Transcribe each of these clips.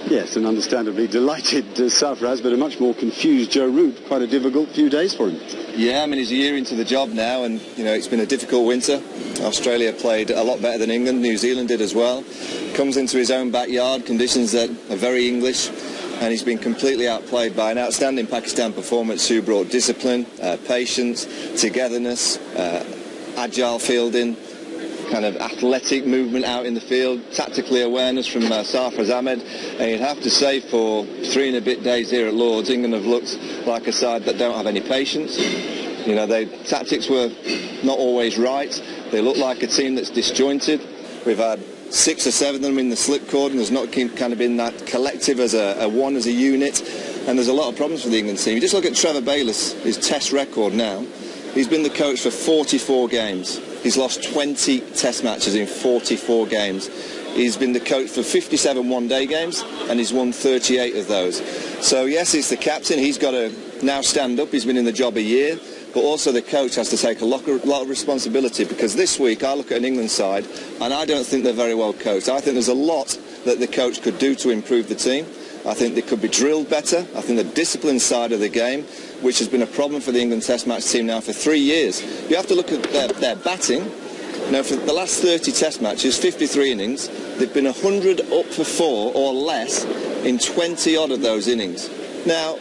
Yes, and understandably delighted Sarfraz, but a much more confused Joe Root. Quite a difficult few days for him. Yeah, I mean, he's a year into the job now, and, you know, it's been a difficult winter. Australia played a lot better than England. New Zealand did as well. Comes into his own backyard, conditions that are very English, and he's been completely outplayed by an outstanding Pakistan performance who brought discipline, patience, togetherness, agile fielding, kind of athletic movement out in the field, tactically awareness from Sarfraz Ahmed. And you'd have to say for 3 and a bit days here at Lord's, England have looked like a side that don't have any patience. You know, tactics were not always right. They look like a team that's disjointed. We've had 6 or 7 of them in the slipcord, and there's not kind of been that collective as a one, as a unit. And there's a lot of problems for the England team. You just look at Trevor Bayliss, his test record now. He's been the coach for 44 games. He's lost 20 test matches in 44 games. He's been the coach for 57 one-day games, and he's won 38 of those. So yes, he's the captain. He's got to now stand up. He's been in the job a year. But also the coach has to take a lot of responsibility, because this week I look at an England side and I don't think they're very well coached. I think there's a lot that the coach could do to improve the team. I think they could be drilled better. I think the discipline side of the game, which has been a problem for the England Test match team now for 3 years. You have to look at their batting. You know, for the last 30 Test matches, 53 innings, they've been 100 up for 4 or less in 20 odd of those innings. Now,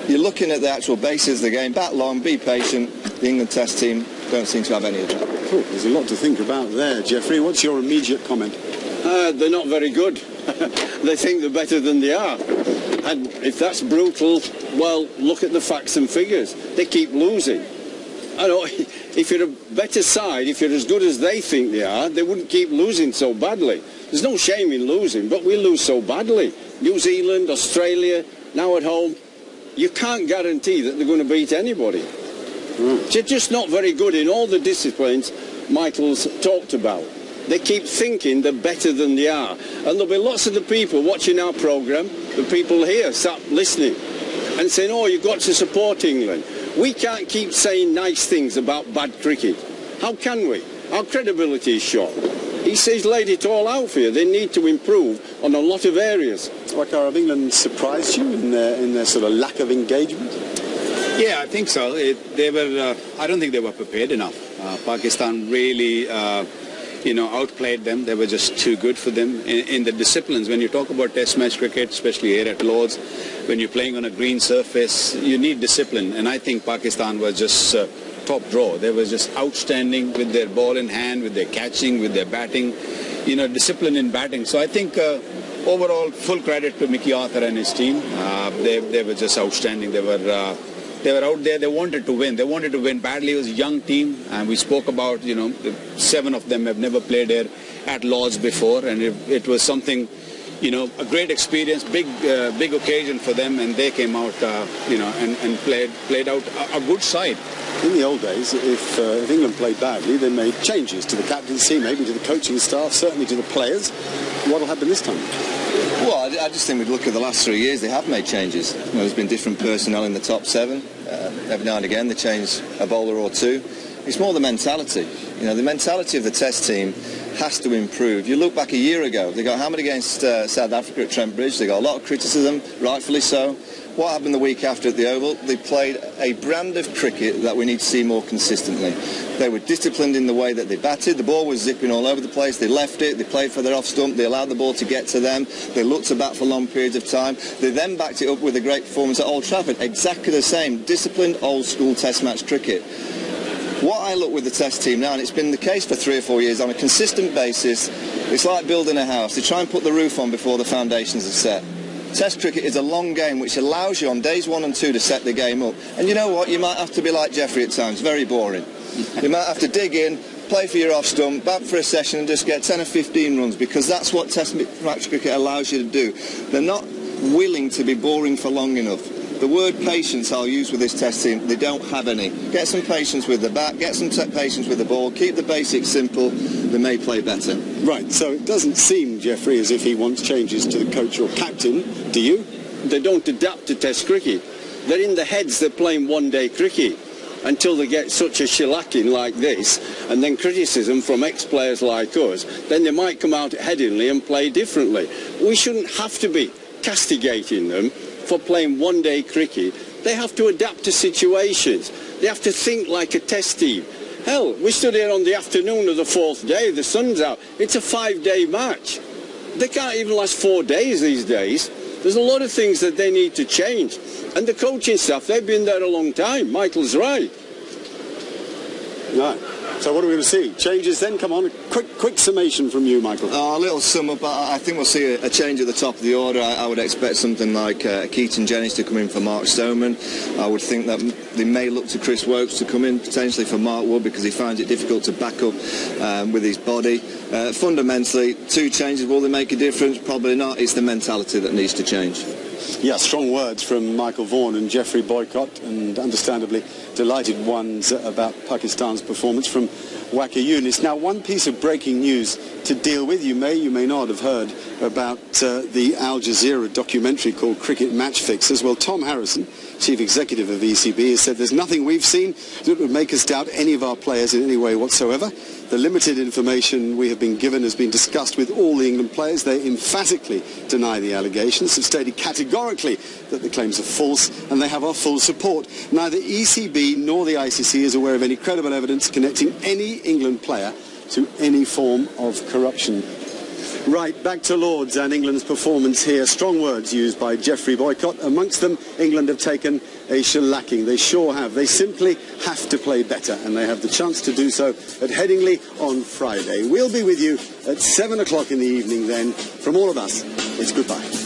you're looking at the actual basis of the game. Bat long, be patient. The England Test team don't seem to have any of that. Oh, there's a lot to think about there, Geoffrey. What's your immediate comment? They're not very good. They think they're better than they are. And if that's brutal, well, look at the facts and figures. They keep losing. I know, if you're a better side, if you're as good as they think they are, they wouldn't keep losing so badly. There's no shame in losing, but we lose so badly. New Zealand, Australia, now at home. You can't guarantee that they're going to beat anybody. They're just not very good in all the disciplines Michael's talked about. They keep thinking they're better than they are. And there'll be lots of the people watching our programme, the people here sat listening and saying, oh, you've got to support England. We can't keep saying nice things about bad cricket. How can we? Our credibility is shot. He's laid it all out for you. They need to improve on a lot of areas. Waqar, have England surprised you in their sort of lack of engagement? Yeah, I think so. I don't think they were prepared enough. Pakistan really, outplayed them. They were just too good for them in the disciplines. When you talk about Test match cricket, especially here at Lord's, when you're playing on a green surface, you need discipline. And I think Pakistan was just top draw. They were just outstanding with their ball in hand, with their catching, with their batting, discipline in batting. So I think overall, full credit to Mickey Arthur and his team. They were just outstanding. They were out there. They wanted to win. They wanted to win badly. It was a young team, and we spoke about 7 of them have never played here at Lord's before, and it was something, a great experience, big occasion for them, and they came out, and played out a good side. In the old days, if England played badly, they made changes to the captaincy, maybe to the coaching staff, certainly to the players. What'll happen this time? Well, I just think we'd look at the last 3 years, they have made changes. There's been different personnel in the top 7. Every now and again they change a bowler or 2. It's more the mentality. The mentality of the Test team has to improve. You look back a year ago, they got hammered against South Africa at Trent Bridge. They got a lot of criticism, rightfully so. What happened the week after at the Oval? They played a brand of cricket that we need to see more consistently. They were disciplined in the way that they batted. The ball was zipping all over the place. They left it. They played for their off stump. They allowed the ball to get to them. They looked to bat for long periods of time. They then backed it up with a great performance at Old Trafford. Exactly the same. Disciplined, old-school Test match cricket. What I look with the Test team now, and it's been the case for 3 or 4 years, on a consistent basis, it's like building a house. They try and put the roof on before the foundations are set. Test cricket is a long game which allows you on days 1 and 2 to set the game up. And you know what? You might have to be like Geoffrey at times, very boring. You might have to dig in, play for your off stump, bat for a session and just get 10 or 15 runs, because that's what Test match cricket allows you to do. They're not willing to be boring for long enough. The word patience I'll use with this Test team, they don't have any. Get some patience with the bat, get some patience with the ball, keep the basics simple, they may play better. Right, so it doesn't seem, Geoffrey, as if he wants changes to the coach or captain, do you? They don't adapt to Test cricket. They're in the heads, they're playing one-day cricket until they get such a shellacking like this, and then criticism from ex-players like us, then they might come out at Headingley and play differently. We shouldn't have to be castigating them for playing one-day cricket. They have to adapt to situations. They have to think like a test team. Hell, we stood here on the afternoon of the 4th day, the sun's out. It's a 5-day match. They can't even last 4 days these days. There's a lot of things that they need to change. And the coaching staff, they've been there a long time. Michael's right. Right. So what are we going to see? Changes then? Come on, a quick summation from you, Michael. A little sum up. I think we'll see a change at the top of the order. I would expect something like Keaton Jennings to come in for Mark Stoneman. I would think that they may look to Chris Wokes to come in potentially for Mark Wood because he finds it difficult to back up with his body. Fundamentally, 2 changes. Will they make a difference? Probably not. It's the mentality that needs to change. Yeah, strong words from Michael Vaughan and Jeffrey Boycott, and understandably delighted ones about Pakistan's performance from Waqar. Now, one piece of breaking news to deal with. You may not have heard about the Al Jazeera documentary called Cricket Match Fixers. Well, Tom Harrison, Chief Executive of ECB, has said there's nothing we've seen that would make us doubt any of our players in any way whatsoever. The limited information we have been given has been discussed with all the England players. They emphatically deny the allegations, have stated categorically that the claims are false, and they have our full support. Neither ECB nor the ICC is aware of any credible evidence connecting any England player to any form of corruption. Right, back to Lords and England's performance here. Strong words used by Jeffrey Boycott. Amongst them, England have taken a shellacking. They sure have. They simply have to play better, and they have the chance to do so at Headingley on Friday. We'll be with you at 7 o'clock in the evening then. From all of us, it's goodbye.